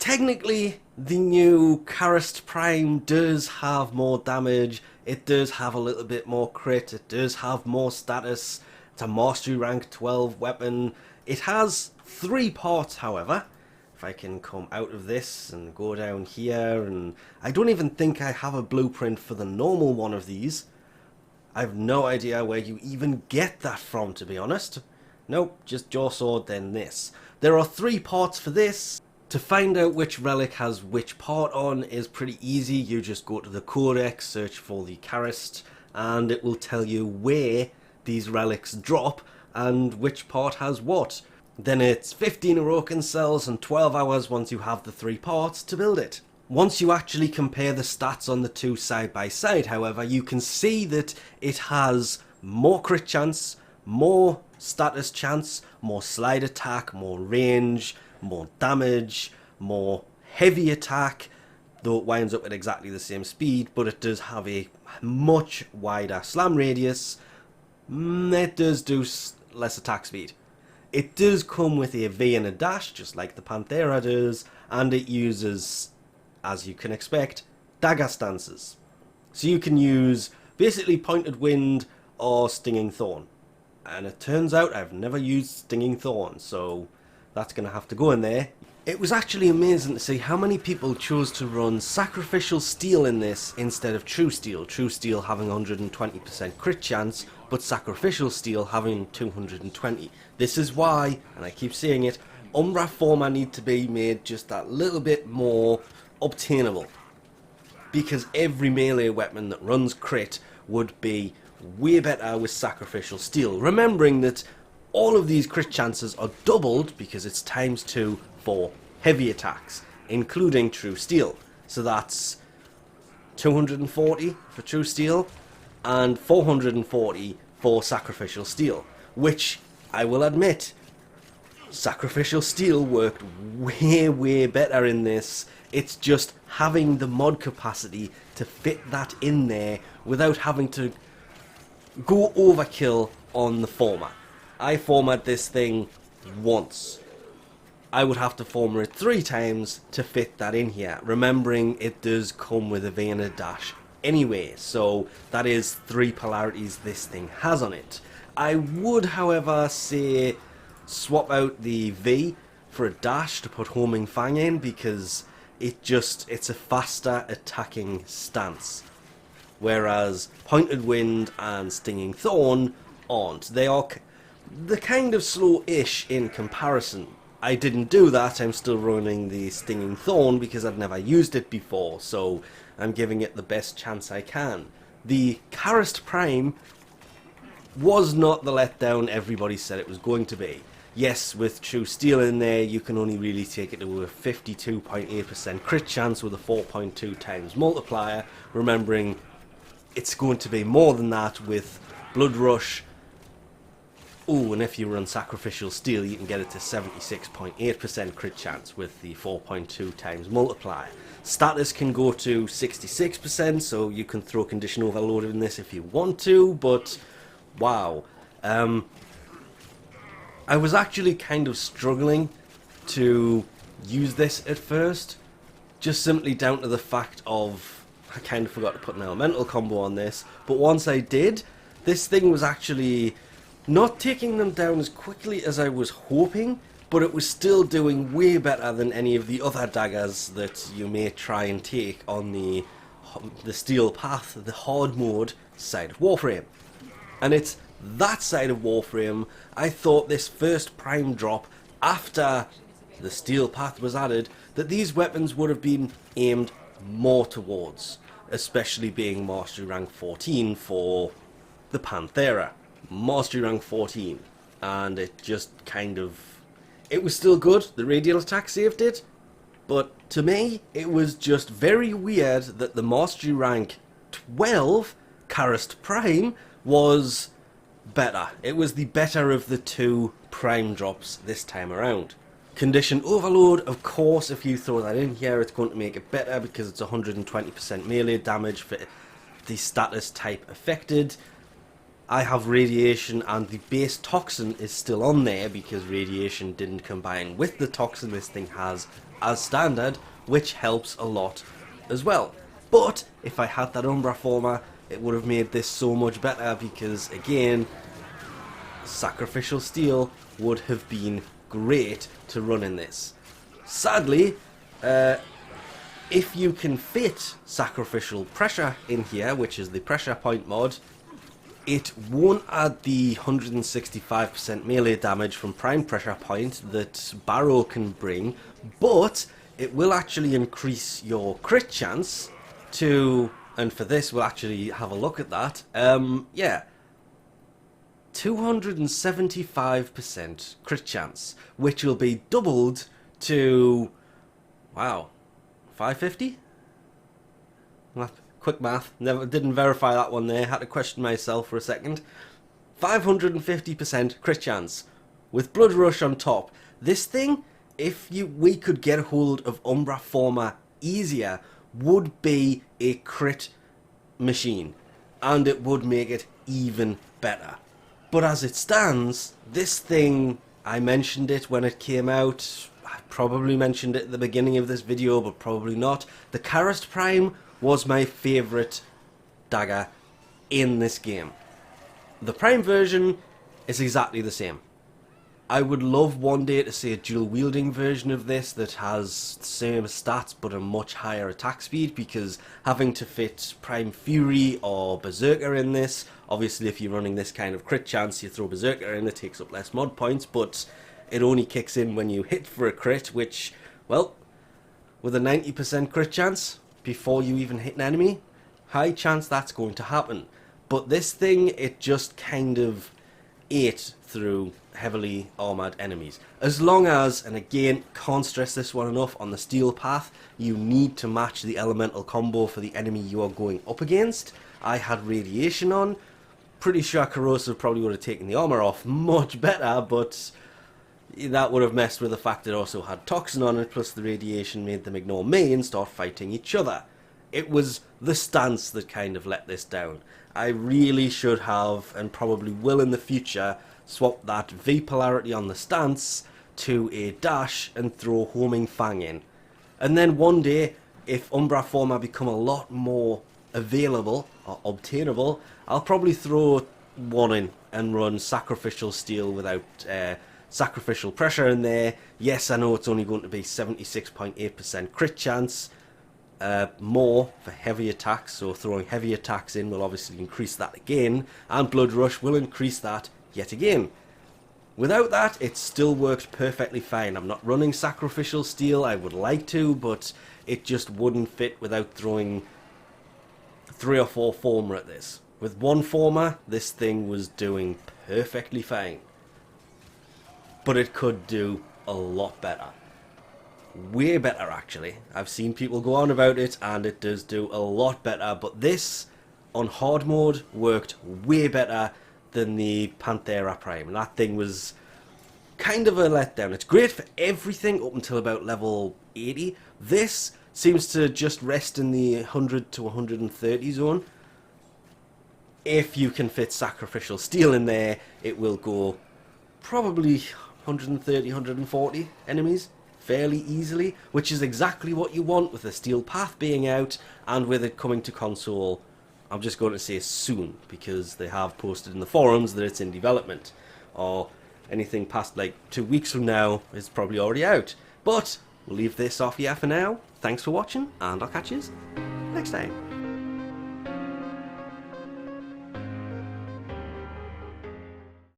technically, the new Karyst Prime does have more damage, it does have a little bit more crit, it does have more status, it's a Mastery Rank 12 weapon. It has 3 parts, however. If I can come out of this and go down here, and I don't even think I have a blueprint for the normal one of these. I have no idea where you even get that from, to be honest. Nope, just Jaw Sword, then this. There are 3 parts for this. To find out which relic has which part on is pretty easy. You just go to the codex, search for the Karyst, and it will tell you where these relics drop and which part has what. Then it's 15 Orokin cells and 12 hours once you have the 3 parts to build it. Once you actually compare the stats on the 2 side by side, however, you can see that it has more crit chance, more status chance, more slide attack, more range, more damage, more heavy attack, though it winds up at exactly the same speed, but it does have a much wider slam radius. It does do less attack speed. It does come with a V and a dash, just like the Panthera does, and it uses, as you can expect, Dagger stances. So you can use basically Pointed Wind or Stinging Thorn. And it turns out I've never used Stinging Thorn, so that's going to have to go in there. It was actually amazing to see how many people chose to run Sacrificial Steel in this instead of True Steel. True Steel having 120% crit chance, but Sacrificial Steel having 220. This is why, and I keep saying it, Umbra Forma need to be made just that little bit more obtainable. Because every melee weapon that runs crit would be way better with Sacrificial Steel. Remembering that all of these crit chances are doubled because it's ×2 for heavy attacks, including True Steel. So that's 240 for True Steel and 440 for Sacrificial Steel, which I will admit, Sacrificial Steel worked way better in this. It's just having the mod capacity to fit that in there without having to go overkill on the Forma. I format this thing once. I would have to format it 3 times to fit that in here, remembering it does come with a V and a dash anyway, so that is 3 polarities this thing has on it. I would, however, say swap out the V for a dash to put Homing Fang in, because it's a faster attacking stance. Whereas Pointed Wind and Stinging Thorn aren't. They are the kind of slow-ish in comparison. I didn't do that, I'm still running the Stinging Thorn because I've never used it before, so I'm giving it the best chance I can. The Karyst Prime was not the letdown everybody said it was going to be. Yes, with True Steel in there, you can only really take it to a 52.8% crit chance with a 4.2 times multiplier, remembering it's going to be more than that with Blood Rush. Oh, and if you run Sacrificial Steel, you can get it to 76.8% crit chance with the 4.2 times multiplier. Status can go to 66%, so you can throw Condition Overload in this if you want to, but wow. I was actually kind of struggling to use this at first, just simply down to the fact of I kind of forgot to put an elemental combo on this, but once I did, this thing was actually not taking them down as quickly as I was hoping, but it was still doing way better than any of the other daggers that you may try and take on the steel path, the hard mode side of Warframe. And it's that side of Warframe I thought this first prime drop after the steel path was added, that these weapons would have been aimed more towards, especially being Mastery Rank 14 for the Panthera. Mastery Rank 14, and it just kind of, it was still good, the radial attack saved it, but to me it was just very weird that the Mastery Rank 12 Karyst Prime was better. It was the better of the 2 prime drops this time around. Condition Overload, of course, if you throw that in here, it's going to make it better because it's 120% melee damage for the status type affected. I have Radiation, and the base Toxin is still on there because Radiation didn't combine with the Toxin. This thing has as standard, which helps a lot as well. But if I had that Umbra Forma, it would have made this so much better because, again, Sacrificial Steel would have been great to run in this. Sadly, if you can fit Sacrificial Pressure in here, which is the pressure point mod, it won't add the 165% melee damage from Prime Pressure Point that Barrow can bring, but it will actually increase your crit chance to, and for this we'll actually have a look at that, yeah, 275% crit chance, which will be doubled to, wow, 550? Quick math, didn't verify that one there, had to question myself for a second. 550% crit chance with Blood Rush on top. This thing, if we could get a hold of Umbra Forma easier, would be a crit machine, and it would make it even better. But as it stands, this thing, I mentioned it when it came out, I probably mentioned it at the beginning of this video, but probably not. The Karyst Prime was my favourite dagger in this game. The Prime version is exactly the same. I would love one day to see a dual wielding version of this that has the same stats but a much higher attack speed, because having to fit Prime Fury or Berserker in this, obviously if you're running this kind of crit chance you throw Berserker in, it takes up less mod points, but it only kicks in when you hit for a crit, which, well, with a 90% crit chance before you even hit an enemy, high chance that's going to happen. But this thing, it just kind of ate through heavily armoured enemies. As long as, and again, can't stress this one enough, on the steel path, you need to match the elemental combo for the enemy you are going up against. I had radiation on. Pretty sure corrosive probably would have taken the armour off much better, but that would have messed with the fact it also had toxin on it, plus the radiation made them ignore me and start fighting each other. It was the stance that kind of let this down. I really should have, and probably will in the future, swap that V polarity on the stance to a dash and throw Homing Fang in. And then one day, if Umbra Forma become a lot more available or obtainable, I'll probably throw one in and run Sacrificial Steel without Sacrificial Pressure in there. Yes, I know it's only going to be 76.8% crit chance, more for heavy attacks, so throwing heavy attacks in will obviously increase that again, and Blood Rush will increase that yet again. Without that, it still works perfectly fine. I'm not running Sacrificial Steel, I would like to, but it just wouldn't fit without throwing 3 or 4 Forma at this. With one Forma, this thing was doing perfectly fine. But it could do a lot better. Way better, actually. I've seen people go on about it, and it does do a lot better, but this, on hard mode, worked way better than the Panthera Prime, and that thing was kind of a letdown. It's great for everything up until about level 80. This seems to just rest in the 100 to 130 zone. If you can fit Sacrificial Steel in there, it will go probably 130, 140 enemies fairly easily, which is exactly what you want with the Steel Path being out and with it coming to console. I'm just going to say soon, because they have posted in the forums that it's in development, or anything past like 2 weeks from now is probably already out. But we'll leave this off here for now. Thanks for watching, and I'll catch you next time.